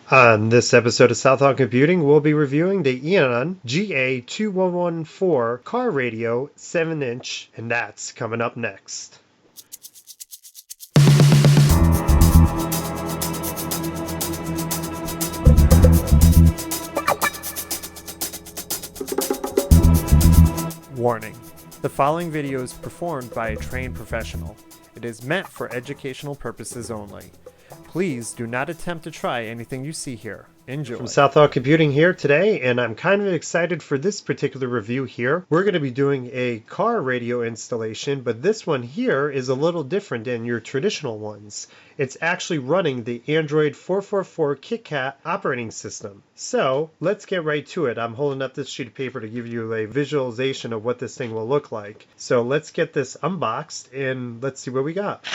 On this episode of Southall Computing, we'll be reviewing the Eonon GA2114 car radio 7-inch, and that's coming up next. Warning: the following video is performed by a trained professional. It is meant for educational purposes only. Please do not attempt to try anything you see here. Enjoy. From Southall Computing here today, and I'm kind of excited for this particular review here. We're going to be doing a car radio installation, but this one here is a little different than your traditional ones. It's actually running the Android 444 KitKat operating system. So let's get right to it. I'm holding up this sheet of paper to give you a visualization of what this thing will look like. So let's get this unboxed and let's see what we got.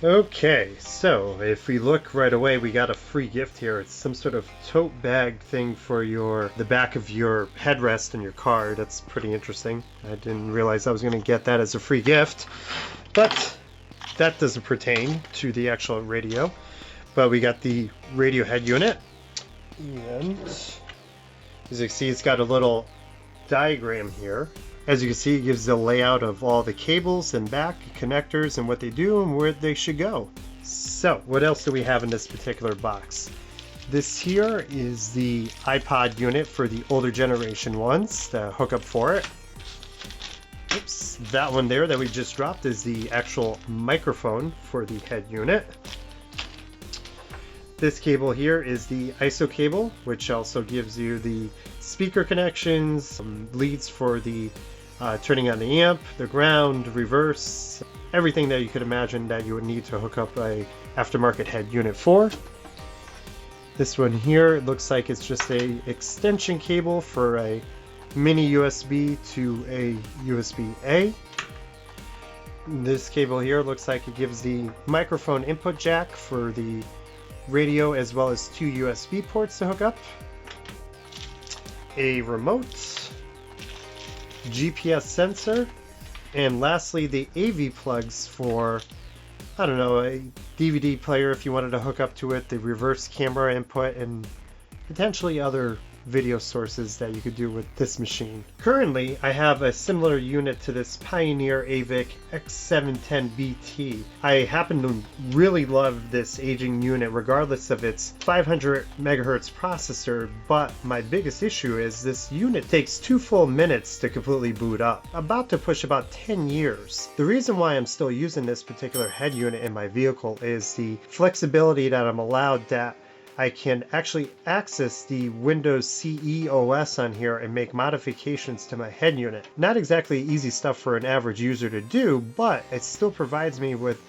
Okay, so if we look right away, we got a free gift here. It's some sort of tote bag thing for the back of your headrest in your car. That's pretty interesting. I didn't realize I was going to get that as a free gift, but that doesn't pertain to the actual radio. But we got the radio head unit, and as you can see, it's got a little diagram here. As you can see, it gives the layout of all the cables and back connectors and what they do and where they should go. So what else do we have in this particular box? This here is the iPod unit for the older generation ones, the hookup for it. Oops, that one there that we just dropped is the actual microphone for the head unit. This cable here is the ISO cable, which also gives you the speaker connections, some leads for the turning on the amp, the ground, reverse, everything that you could imagine that you would need to hook up a aftermarket head unit for. This one here looks like it's just a extension cable for a mini USB to a USB-A. This cable here looks like it gives the microphone input jack for the radio as well as 2 USB ports to hook up, a remote, GPS sensor, and lastly the AV plugs for, I don't know, a DVD player if you wanted to hook up to it, the reverse camera input, and potentially other video sources that you could do with this machine. Currently, I have a similar unit to this Pioneer AVIC X710BT. I happen to really love this aging unit regardless of its 500 megahertz processor, but my biggest issue is this unit takes 2 full minutes to completely boot up, about to push about 10 years. The reason why I'm still using this particular head unit in my vehicle is the flexibility that I'm allowed that I can actually access the Windows CE OS on here and make modifications to my head unit. Not exactly easy stuff for an average user to do, but it still provides me with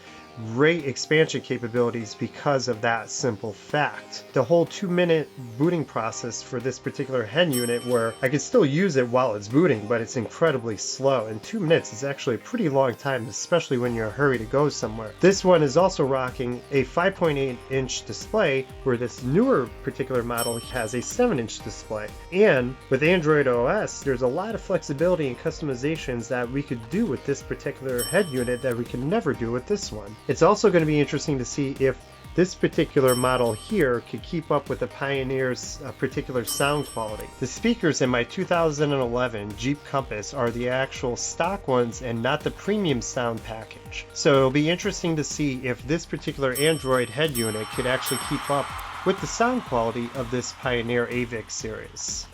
great expansion capabilities because of that simple fact. The whole 2-minute booting process for this particular head unit, where I can still use it while it's booting, but it's incredibly slow, and 2 minutes is actually a pretty long time, especially when you're in a hurry to go somewhere. This one is also rocking a 5.8-inch display, where this newer particular model has a 7-inch display. And with Android OS, there's a lot of flexibility and customizations that we could do with this particular head unit that we can never do with this one. It's also going to be interesting to see if this particular model here could keep up with the Pioneer's particular sound quality. The speakers in my 2011 Jeep Compass are the actual stock ones and not the premium sound package. So it'll be interesting to see if this particular Android head unit could actually keep up with the sound quality of this Pioneer AVIC series.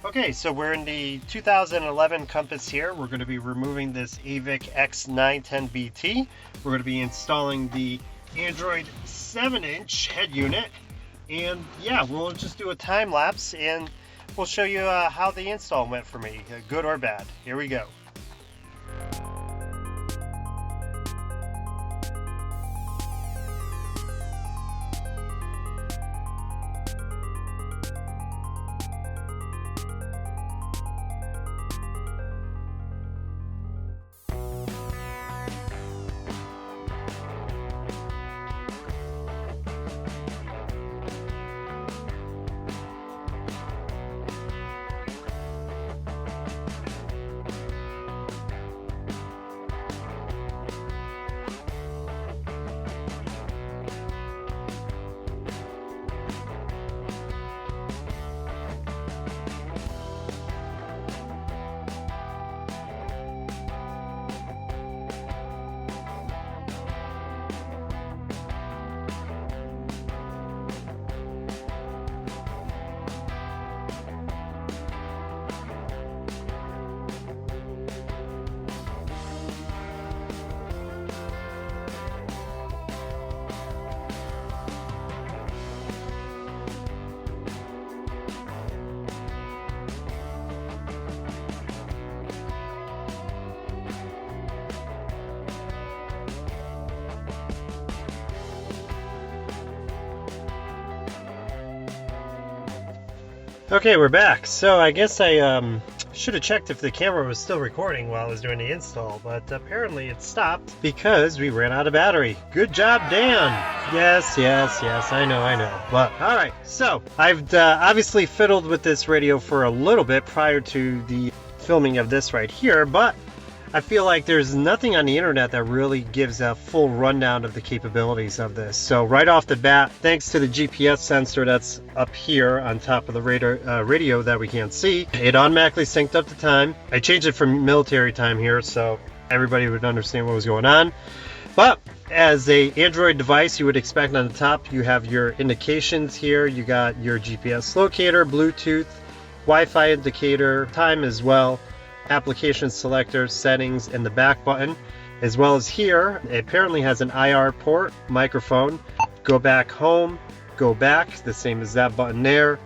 Okay, so we're in the 2011 Compass here. We're going to be removing this AVIC X910BT. We're going to be installing the Android 7-inch head unit. And yeah, we'll just do a time lapse and we'll show you how the install went for me, good or bad. Here we go. Okay, we're back. So I guess I should have checked if the camera was still recording while I was doing the install, but apparently it stopped because we ran out of battery. Good job, Dan. Yes, I know. But all right, so I've obviously fiddled with this radio for a little bit prior to the filming of this right here, but I feel like there's nothing on the internet that really gives a full rundown of the capabilities of this. So right off the bat, thanks to the GPS sensor that's up here on top of the radio that we can't see, it automatically synced up the time. I changed it from military time here so everybody would understand what was going on. But as a Android device, you would expect on the top, you have your indications here. You got your GPS locator, Bluetooth, Wi-Fi indicator, time as well, application selector, settings, and the back button, as well as here it apparently has an IR port, microphone, go back home, go back, the same as that button there,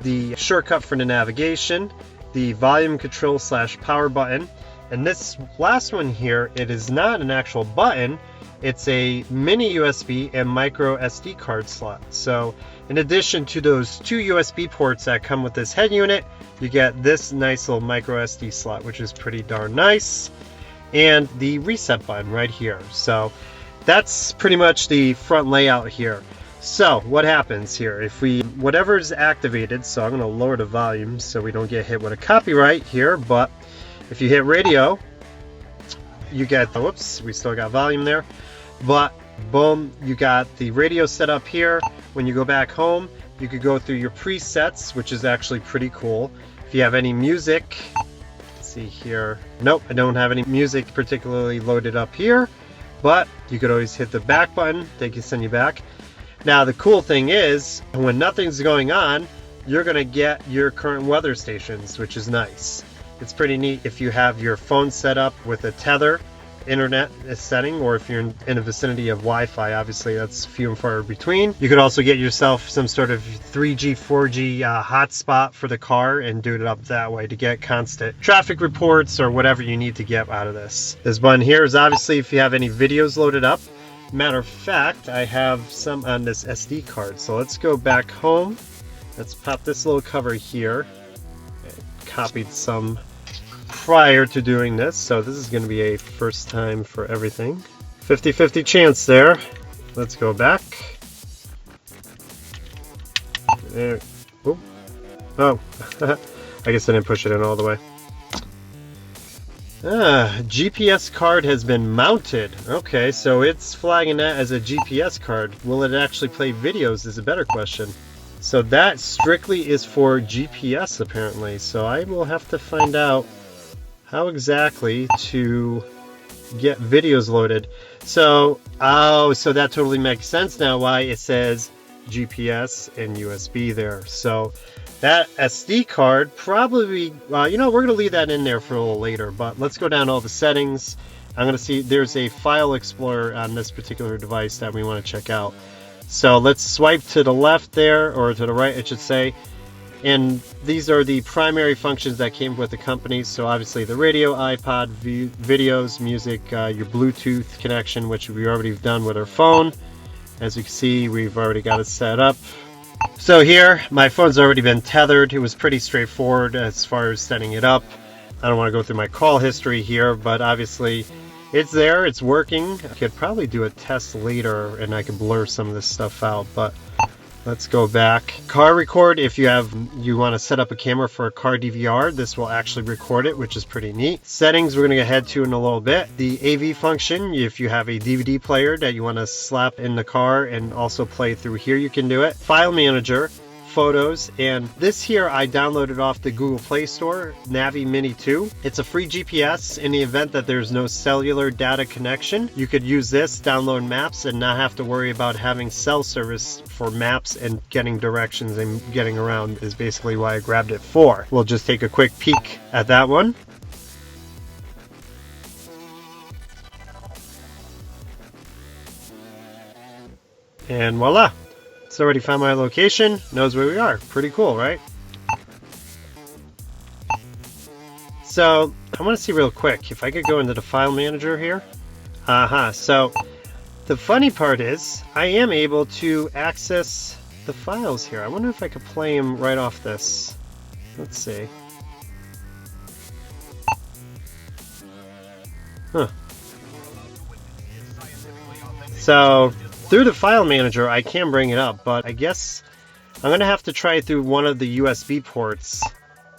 the shortcut for the navigation, the volume control / power button, and this last one here, it is not an actual button, it's a mini USB and micro SD card slot. So in addition to those two USB ports that come with this head unit, you get this nice little micro SD slot, which is pretty darn nice, and the reset button right here. So that's pretty much the front layout here. So what happens here if whatever is activated, so I'm going to lower the volume so we don't get hit with a copyright here, but if you hit radio, you get, whoops, we still got volume there, but boom, you got the radio set up here. When you go back home, you could go through your presets, which is actually pretty cool. If you have any music, let's see here, nope, I don't have any music particularly loaded up here, but you could always hit the back button, they can send you back. Now the cool thing is, when nothing's going on, you're going to get your current weather stations, which is nice. It's pretty neat if you have your phone set up with a tether internet setting, or if you're in a vicinity of Wi-Fi. Obviously that's few and far between. You could also get yourself some sort of 3G 4G hotspot for the car and do it up that way to get constant traffic reports or whatever you need to get out of this. This button here is obviously if you have any videos loaded up. Matter of fact, I have some on this SD card, so let's go back home. Let's pop this little cover here. I copied some prior to doing this, so this is going to be a first time for everything. 50-50 chance there. Let's go back. There. Oh, I guess I didn't push it in all the way. GPS card has been mounted. Okay, so it's flagging that as a GPS card. Will it actually play videos is a better question. So that strictly is for GPS apparently, so I will have to find out how exactly to get videos loaded. So, so that totally makes sense now why it says GPS and USB there. So that SD card probably, you know, we're going to leave that in there for a little later, but let's go down all the settings. I'm going to see there's a file explorer on this particular device that we want to check out. So let's swipe to the left there, or to the right, I should say. And these are the primary functions that came with the company. So obviously the radio, iPod, videos, music, your Bluetooth connection, which we already done with our phone. As you can see, we've already got it set up. So here, my phone's already been tethered. It was pretty straightforward as far as setting it up. I don't want to go through my call history here, but obviously it's there, it's working. I could probably do a test later and I could blur some of this stuff out, but let's go back. Car record, if you want to set up a camera for a car DVR, this will actually record it, which is pretty neat. Settings, we're going to head to in a little bit. The AV function, if you have a DVD player that you want to slap in the car and also play through here, you can do it. File manager, photos, and this here I downloaded off the Google Play Store, Navi Mini 2. It's a free GPS. In the event that there's no cellular data connection, you could use this, download maps, and not have to worry about having cell service for maps and getting directions and getting around is basically why I grabbed it for. We'll just take a quick peek at that one. And voila! It's already found my location, knows where we are. Pretty cool, right? So I want to see real quick if I could go into the file manager here. So the funny part is I am able to access the files here. I wonder if I could play them right off this. Let's see. Huh. So through the file manager I can bring it up, but I guess I'm gonna have to try through one of the USB ports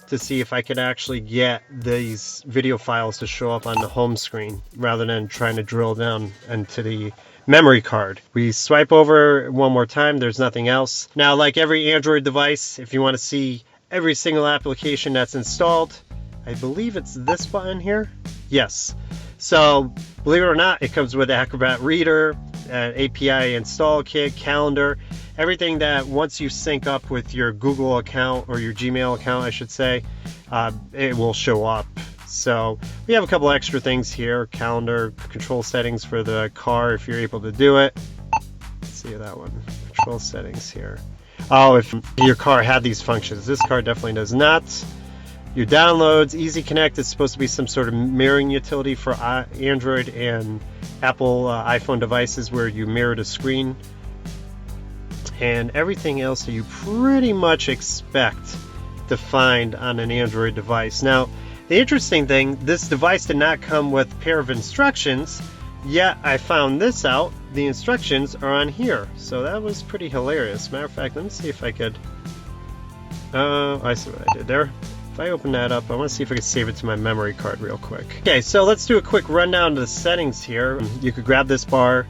to see if I can actually get these video files to show up on the home screen rather than trying to drill down into the memory card. We swipe over one more time, there's nothing else. Now, like every Android device, if you want to see every single application that's installed, I believe it's this button here. Yes. So believe it or not, it comes with Acrobat Reader, API install kit, calendar, everything that once you sync up with your Google account or your Gmail account, I should say, it will show up. So we have a couple extra things here: calendar, control settings for the car if you're able to do it. Let's see that one. Control settings here. Oh, if your car had these functions. This car definitely does not. Your downloads, Easy Connect is supposed to be some sort of mirroring utility for Android and Apple iPhone devices where you mirror the screen. And everything else that you pretty much expect to find on an Android device. Now, the interesting thing, this device did not come with a pair of instructions, yet I found this out. The instructions are on here. So that was pretty hilarious. Matter of fact, let me see if I could... I see what I did there. If I open that up, I want to see if I can save it to my memory card real quick. Okay, so let's do a quick rundown of the settings here. You could grab this bar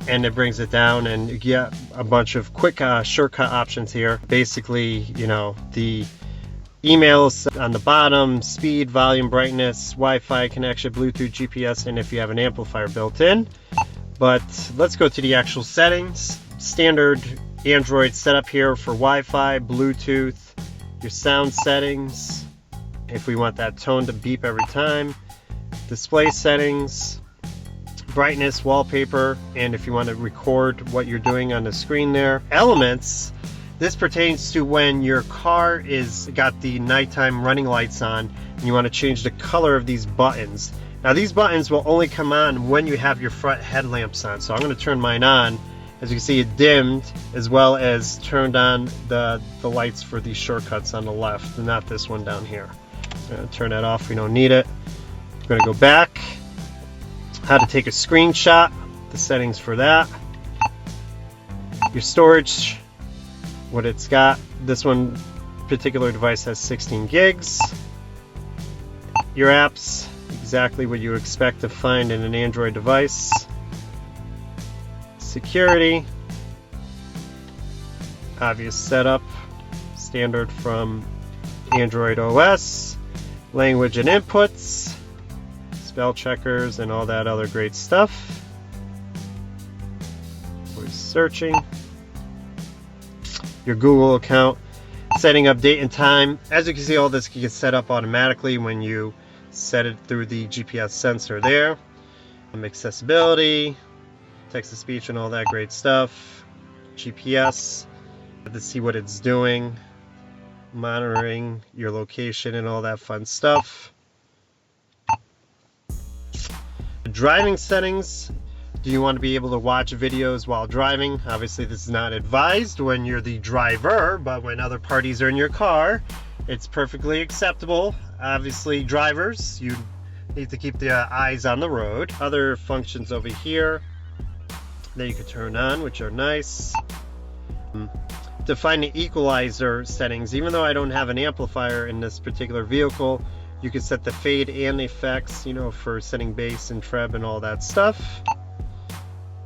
and it brings it down and you get a bunch of quick shortcut options here. Basically, you know, the emails on the bottom, speed, volume, brightness, Wi-Fi connection, Bluetooth, GPS, and if you have an amplifier built in. But let's go to the actual settings. Standard Android setup here for Wi-Fi, Bluetooth, your sound settings, if we want that tone to beep every time, display settings, brightness, wallpaper, and if you want to record what you're doing on the screen there. Elements, this pertains to when your car is got the nighttime running lights on and you want to change the color of these buttons. Now these buttons will only come on when you have your front headlamps on, so I'm going to turn mine on. As you can see, it dimmed as well as turned on the lights for these shortcuts on the left, and not this one down here. I'm going to turn that off, we don't need it. I'm going to go back. How to take a screenshot, the settings for that. Your storage, what it's got. This one particular device has 16 gigs. Your apps, exactly what you expect to find in an Android device. Security, obvious setup, standard from Android OS, language and inputs, spell checkers, and all that other great stuff. Voice searching, your Google account, setting up date and time. As you can see, all this can get set up automatically when you set it through the GPS sensor there. Accessibility, text-to-speech and all that great stuff. GPS, to see what it's doing. Monitoring your location and all that fun stuff. Driving settings. Do you want to be able to watch videos while driving? Obviously this is not advised when you're the driver, but when other parties are in your car, it's perfectly acceptable. Obviously drivers, you need to keep the eyes on the road. Other functions over here that you can turn on, which are nice. To find the equalizer settings, even though I don't have an amplifier in this particular vehicle, you can set the fade and the effects, you know, for setting bass and treb and all that stuff.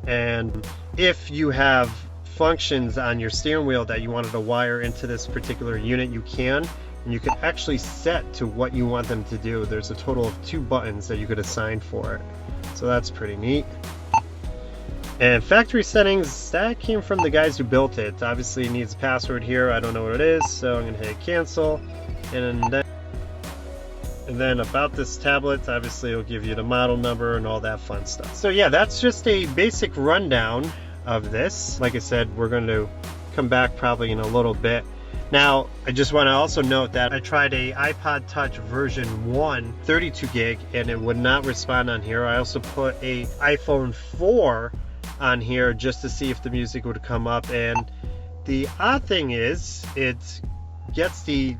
And if you have functions on your steering wheel that you wanted to wire into this particular unit, you can, and you can actually set to what you want them to do. There's a total of 2 buttons that you could assign for it, so that's pretty neat. And factory settings, that came from the guys who built it. Obviously it needs a password here, I don't know what it is, so I'm going to hit cancel. And then about this tablet, obviously it'll give you the model number and all that fun stuff. So yeah, that's just a basic rundown of this. Like I said, we're going to come back probably in a little bit. Now, I just want to also note that I tried a iPod Touch version 1, 32 gig, and it would not respond on here. I also put a iPhone 4 on here just to see if the music would come up, and the odd thing is it gets the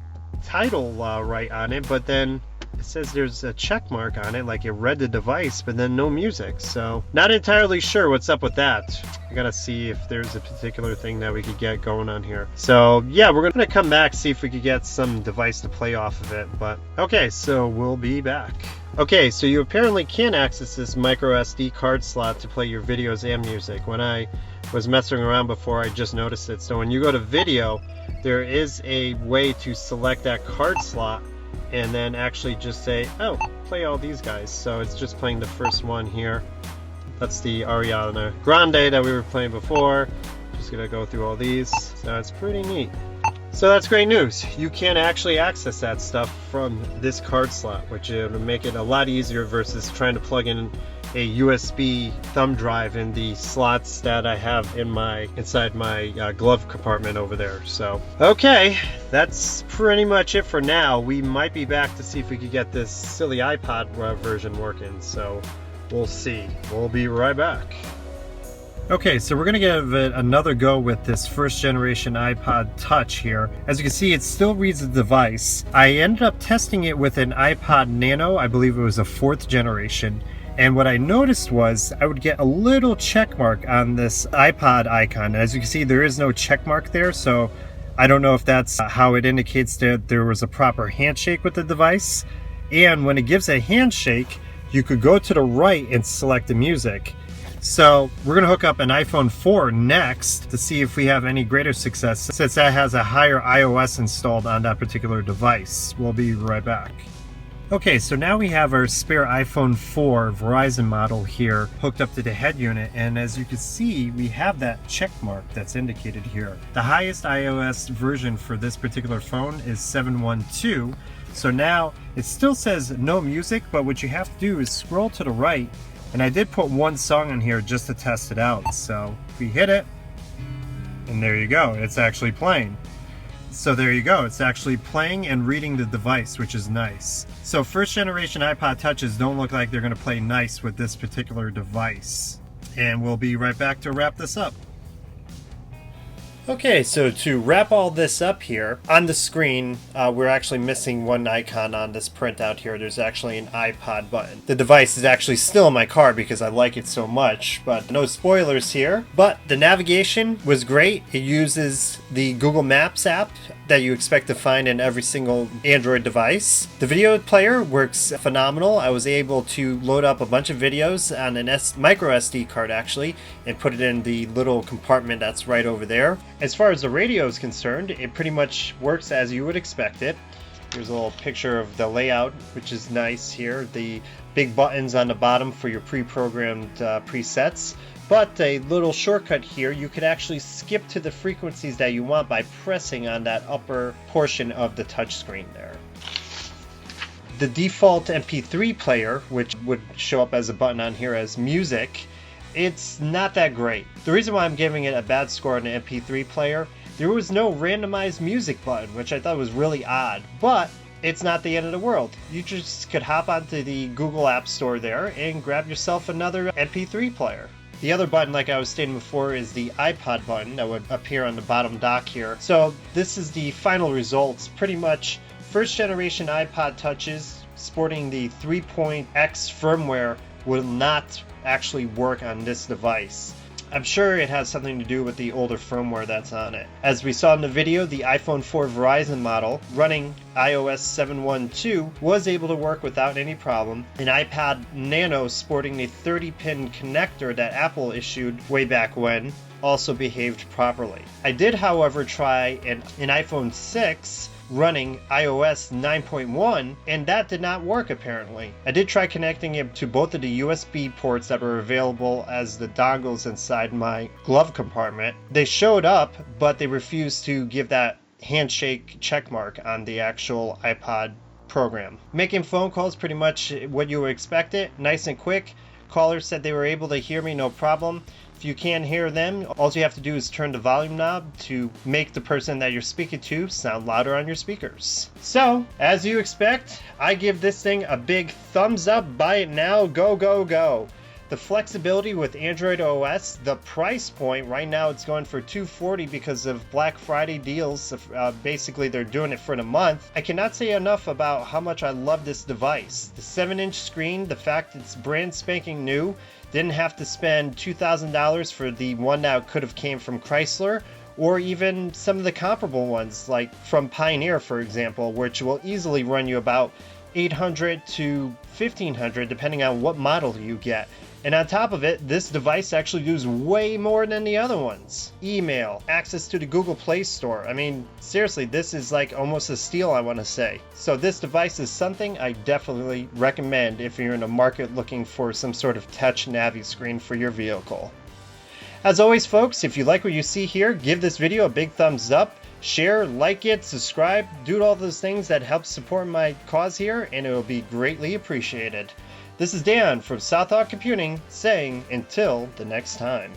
title right on it, but then it says there's a check mark on it, like it read the device, but then no music. So not entirely sure what's up with that. I gotta see if there's a particular thing that we could get going on here. So yeah, we're gonna come back, see if we could get some device to play off of it. But okay, so we'll be back. Okay, so you apparently can access this micro SD card slot to play your videos and music. When I was messing around before, I just noticed it. So when you go to video, there is a way to select that card slot and then actually just say, oh, play all these guys. So it's just playing the first one here. That's the Ariana Grande that we were playing before. Just gonna go through all these. So it's pretty neat. So that's great news. You can actually access that stuff from this card slot, which will make it a lot easier versus trying to plug in a USB thumb drive in the slots that I have in inside my glove compartment over there. So okay, that's pretty much it for now. We might be back to see if we could get this silly iPod version working. So we'll see. We'll be right back. Okay, so we're going to give it another go with this first generation iPod Touch here. As you can see, it still reads the device. I ended up testing it with an iPod Nano. I believe it was a 4th generation. And what I noticed was I would get a little check mark on this iPod icon. As you can see, there is no check mark there, so I don't know if that's how it indicates that there was a proper handshake with the device. And when it gives a handshake, you could go to the right and select the music. So we're going to hook up an iPhone 4 next to see if we have any greater success, since that has a higher iOS installed on that particular device. We'll be right back. Okay, so now we have our spare iPhone 4 Verizon model here hooked up to the head unit, and as you can see, we have that check mark that's indicated here. The highest iOS version for this particular phone is 7.1.2, so now it still says no music, but what you have to do is scroll to the right, and I did put one song in here just to test it out. So if we hit it, and there you go, it's actually playing. So there you go, it's actually playing and reading the device, which is nice. So first generation iPod Touches don't look like they're going to play nice with this particular device. And we'll be right back to wrap this up. Okay, so to wrap all this up here, on the screen, we're actually missing one icon on this printout here. There's actually an iPod button. The device is actually still in my car because I like it so much, but no spoilers here. But the navigation was great. It uses the Google Maps app that you expect to find in every single Android device. The video player works phenomenal. I was able to load up a bunch of videos on an micro SD card actually, and put it in the little compartment that's right over there. As far as the radio is concerned, it pretty much works as you would expect it. Here's a little picture of the layout, which is nice here. The big buttons on the bottom for your pre-programmed presets. But a little shortcut here, you could actually skip to the frequencies that you want by pressing on that upper portion of the touchscreen there. The default MP3 player, which would show up as a button on here as music, it's not that great. The reason why I'm giving it a bad score on the MP3 player, there was no randomized music button, which I thought was really odd, but it's not the end of the world. You just could hop onto the Google App Store there and grab yourself another MP3 player. The other button, like I was stating before, is the iPod button that would appear on the bottom dock here. So this is the final results. Pretty much first generation iPod Touches sporting the 3.x firmware will not actually work on this device. I'm sure it has something to do with the older firmware that's on it. As we saw in the video, the iPhone 4 Verizon model running iOS 7.1.2 was able to work without any problem. An iPad Nano sporting the 30-pin connector that Apple issued way back when also behaved properly. I did, however, try an iPhone 6 running iOS 9.1, and that did not work apparently. I did try connecting it to both of the USB ports that were available as the dongles inside my glove compartment. They showed up, but they refused to give that handshake checkmark on the actual iPod program. Making phone calls pretty much what you would expect it, nice and quick. Callers said they were able to hear me no problem. If you can't hear them, all you have to do is turn the volume knob to make the person that you're speaking to sound louder on your speakers. So, as you expect, I give this thing a big thumbs up. Buy it now. Go, go, go. The flexibility with Android OS, the price point, right now it's going for $240 because of Black Friday deals. Basically, they're doing it for the month. I cannot say enough about how much I love this device. The 7-inch screen, the fact it's brand spanking new, didn't have to spend $2,000 for the one that could have came from Chrysler, or even some of the comparable ones, like from Pioneer, for example, which will easily run you about $800 to $1,500 depending on what model you get. And on top of it, this device actually does way more than the other ones. Email, access to the Google Play Store. I mean, seriously, this is like almost a steal, I want to say. So this device is something I definitely recommend if you're in the market looking for some sort of touch navi screen for your vehicle. As always, folks, if you like what you see here, give this video a big thumbs up. Share, like it, subscribe, do all those things that help support my cause here, and it will be greatly appreciated. This is Dan from Southhawk Computing saying until the next time.